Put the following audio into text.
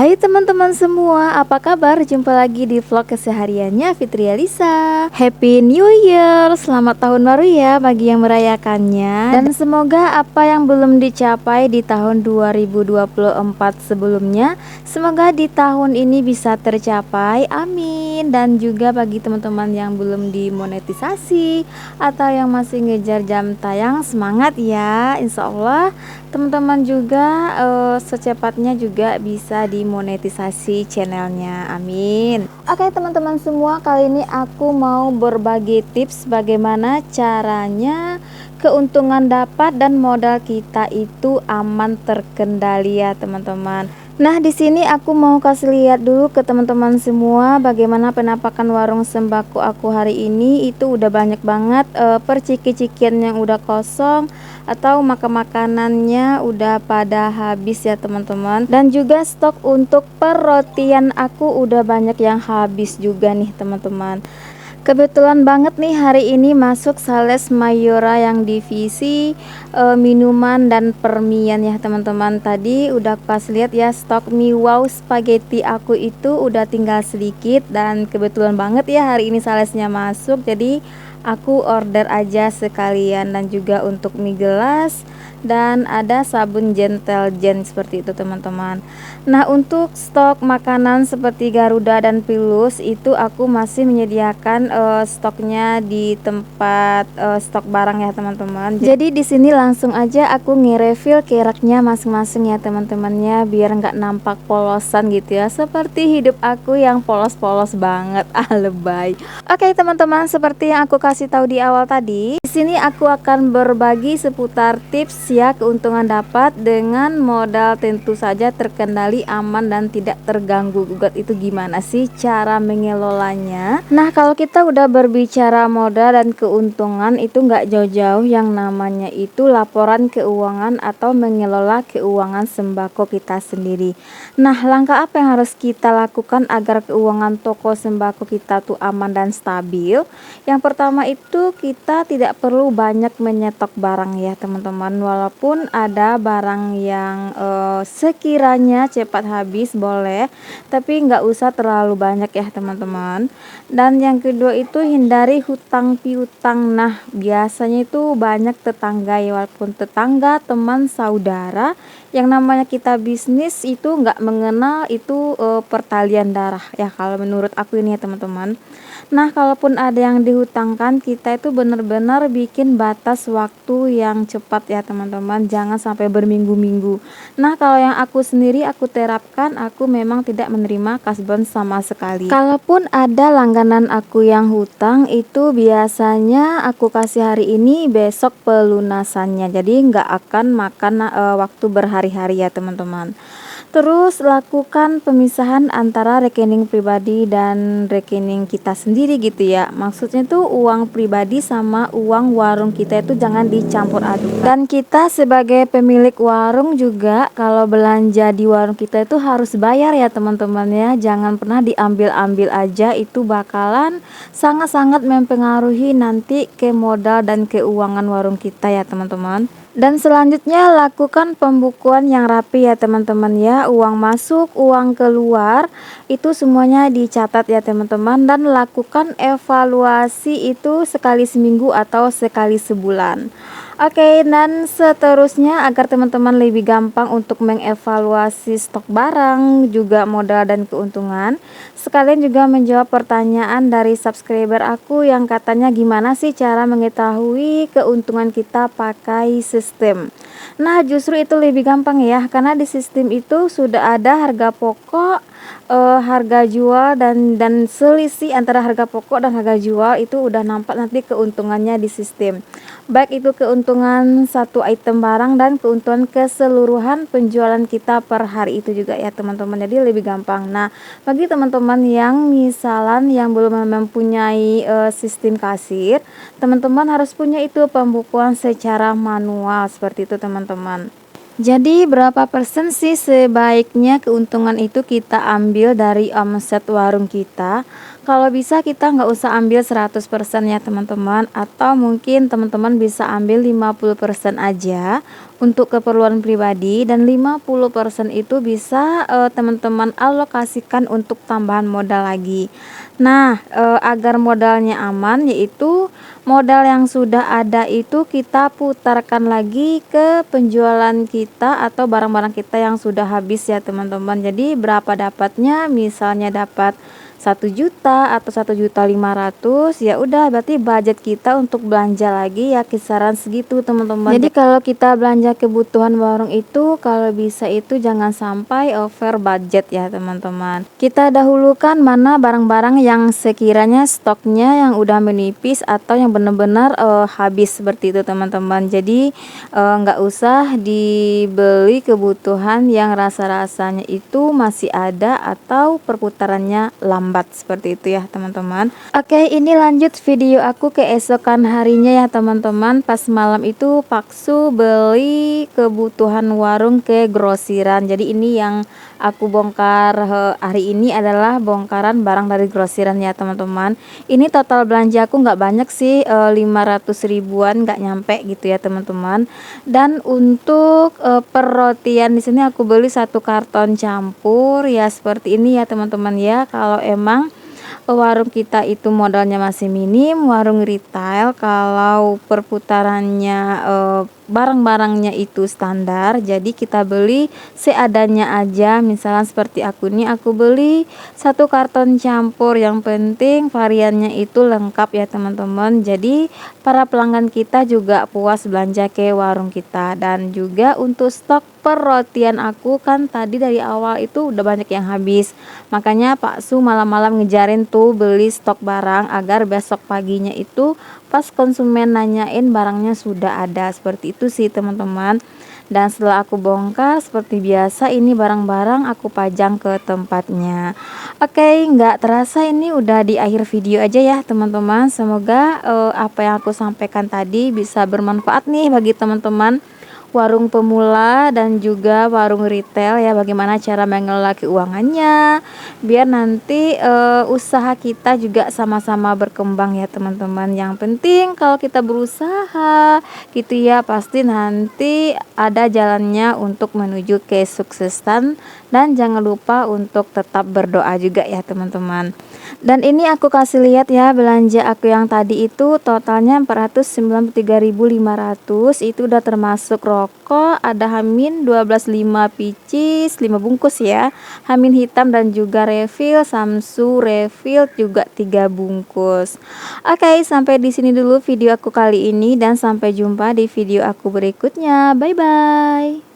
Hai teman-teman semua, apa kabar? Jumpa lagi di vlog kesehariannya Fitri Alisa. Happy New Year, selamat tahun baru ya bagi yang merayakannya. Dan semoga apa yang belum dicapai di tahun 2024 sebelumnya, semoga di tahun ini bisa tercapai, amin. Dan juga bagi teman-teman yang belum dimonetisasi atau yang masih ngejar jam tayang, semangat ya. Insya Allah teman-teman juga secepatnya juga bisa dimonetisasi channelnya, amin. Oke teman-teman semua, kali ini aku mau berbagi tips bagaimana caranya keuntungan dapat dan modal kita itu aman terkendali ya teman-teman. Nah, di sini aku mau kasih lihat dulu ke teman-teman semua bagaimana penampakan warung sembako aku hari ini. Itu udah banyak banget perciki-cikian yang udah kosong atau makanannya udah pada habis ya teman-teman. Dan juga stok untuk perrotian aku udah banyak yang habis juga nih teman-teman. Kebetulan banget nih hari ini masuk Sales Mayora yang divisi minuman dan permian ya teman-teman. Tadi udah pas lihat ya stok mie wow spaghetti aku itu udah tinggal sedikit, dan kebetulan banget ya hari ini salesnya masuk, jadi aku order aja sekalian. Dan juga untuk mie gelas dan ada sabun Gentle Gen seperti itu teman-teman. Nah, untuk stok makanan seperti Garuda dan Pilus itu aku masih menyediakan stoknya di tempat stok barang ya teman-teman. Jadi di sini langsung aja aku nge-refill keraknya masing-masing ya teman-temannya, biar nggak nampak polosan gitu ya, seperti hidup aku yang polos-polos banget. Lebay. Oke teman-teman, seperti yang aku kasih tahu di awal tadi, di sini aku akan berbagi seputar tips ya keuntungan dapat dengan modal tentu saja terkendali, aman dan tidak terganggu gugat. Itu gimana sih cara mengelolanya? Nah, kalau kita udah berbicara modal dan keuntungan, itu nggak jauh-jauh yang namanya itu laporan keuangan atau mengelola keuangan sembako kita sendiri. Nah, langkah apa yang harus kita lakukan agar keuangan toko sembako kita tuh aman dan stabil? Yang pertama itu kita tidak perlu banyak menyetok barang ya teman-teman. Walaupun ada barang yang sekiranya cepat habis boleh, tapi nggak usah terlalu banyak ya teman-teman. Dan yang kedua itu hindari hutang piutang. Nah, biasanya itu banyak tetangga ya, walaupun tetangga, teman, saudara, yang namanya kita bisnis itu nggak mengenal itu pertalian darah ya kalau menurut aku ini ya teman-teman. Nah, kalaupun ada yang dihutangkan, kita itu benar-benar bikin batas waktu yang cepat ya teman-teman, jangan sampai berminggu-minggu. Nah, kalau yang aku sendiri aku terapkan, aku memang tidak menerima kasbon sama sekali. Kalaupun ada langganan aku yang hutang, itu biasanya aku kasih hari ini, besok pelunasannya, jadi nggak akan makan waktu berhari-hari ya teman-teman. Terus lakukan pemisahan antara rekening pribadi dan rekening kita sendiri gitu ya. Maksudnya tuh uang pribadi sama uang warung kita itu jangan dicampur aduk. Dan kita sebagai pemilik warung juga kalau belanja di warung kita itu harus bayar ya teman-teman ya. Jangan pernah diambil-ambil aja, itu bakalan sangat-sangat mempengaruhi nanti ke modal dan keuangan warung kita ya teman-teman. Dan selanjutnya lakukan pembukuan yang rapi ya teman-teman ya. Uang masuk, uang keluar itu semuanya dicatat ya teman-teman. Dan lakukan evaluasi itu sekali seminggu atau sekali sebulan. Oke, dan seterusnya agar teman-teman lebih gampang untuk mengevaluasi stok barang, juga modal dan keuntungan, sekalian juga menjawab pertanyaan dari subscriber aku yang katanya gimana sih cara mengetahui keuntungan kita pakai sistem. Nah, justru itu lebih gampang ya, karena di sistem itu sudah ada harga pokok, harga jual, dan selisih antara harga pokok dan harga jual itu udah nampak nanti keuntungannya di sistem. Baik itu keuntungan satu item barang dan keuntungan keseluruhan penjualan kita per hari itu juga ya teman-teman. Jadi lebih gampang. Nah, bagi teman-teman yang misalan yang belum mempunyai sistem kasir, teman-teman harus punya itu pembukuan secara manual seperti itu teman-teman. Jadi berapa persen sih sebaiknya keuntungan itu kita ambil dari omset warung kita? Kalau bisa kita nggak usah ambil 100% ya teman-teman, atau mungkin teman-teman bisa ambil 50% aja untuk keperluan pribadi, dan 50% itu bisa teman-teman alokasikan untuk tambahan modal lagi. Nah, agar modalnya aman, yaitu modal yang sudah ada itu kita putarkan lagi ke penjualan kita atau barang-barang kita yang sudah habis ya teman-teman. Jadi berapa dapatnya, misalnya dapat 1 juta atau 1.500.000, ya udah berarti budget kita untuk belanja lagi ya kisaran segitu teman-teman. Jadi kalau kita belanja kebutuhan warung itu kalau bisa itu jangan sampai over budget ya teman-teman. Kita dahulukan mana barang-barang yang sekiranya stoknya yang udah menipis atau yang benar-benar habis seperti itu teman-teman. Jadi nggak usah dibeli kebutuhan yang rasa-rasanya itu masih ada atau perputarannya lambat seperti itu ya teman-teman. Oke, ini lanjut video aku keesokan harinya ya teman-teman. Pas malam itu paksu beli kebutuhan warung ke grosiran. Jadi ini yang aku bongkar hari ini adalah bongkaran barang dari grosiran ya teman-teman. Ini total belanja aku nggak banyak sih, 500 ribuan, nggak nyampe gitu ya teman-teman. Dan untuk perrotian di sini aku beli 1 karton campur ya seperti ini ya teman-teman ya. Kalau emang warung kita itu modalnya masih minim, warung retail kalau perputarannya barang-barangnya itu standar, jadi kita beli seadanya aja. Misalnya seperti aku nih, aku beli 1 karton campur, yang penting variannya itu lengkap ya teman-teman. Jadi para pelanggan kita juga puas belanja ke warung kita. Dan juga untuk stok perrotian aku kan tadi dari awal itu udah banyak yang habis, makanya Pak Su malam-malam ngejarin tuh beli stok barang agar besok paginya itu pas konsumen nanyain barangnya sudah ada. Seperti itu sih teman-teman. Dan setelah aku bongkar seperti biasa, ini barang-barang aku pajang ke tempatnya. Oke, nggak terasa ini udah di akhir video aja ya teman-teman. Semoga apa yang aku sampaikan tadi bisa bermanfaat nih bagi teman-teman warung pemula dan juga warung retail ya, bagaimana cara mengelola keuangannya biar nanti usaha kita juga sama-sama berkembang ya teman-teman. Yang penting kalau kita berusaha gitu ya, pasti nanti ada jalannya untuk menuju kesuksesan. Dan jangan lupa untuk tetap berdoa juga ya teman-teman. Dan ini aku kasih lihat ya belanja aku yang tadi itu totalnya 493.500. Itu udah termasuk rokok, ada Hamin 12,5 picis 5 bungkus ya, Hamin hitam dan juga refill, Samsu refill juga 3 bungkus. Oke, sampai di sini dulu video aku kali ini dan sampai jumpa di video aku berikutnya. Bye bye.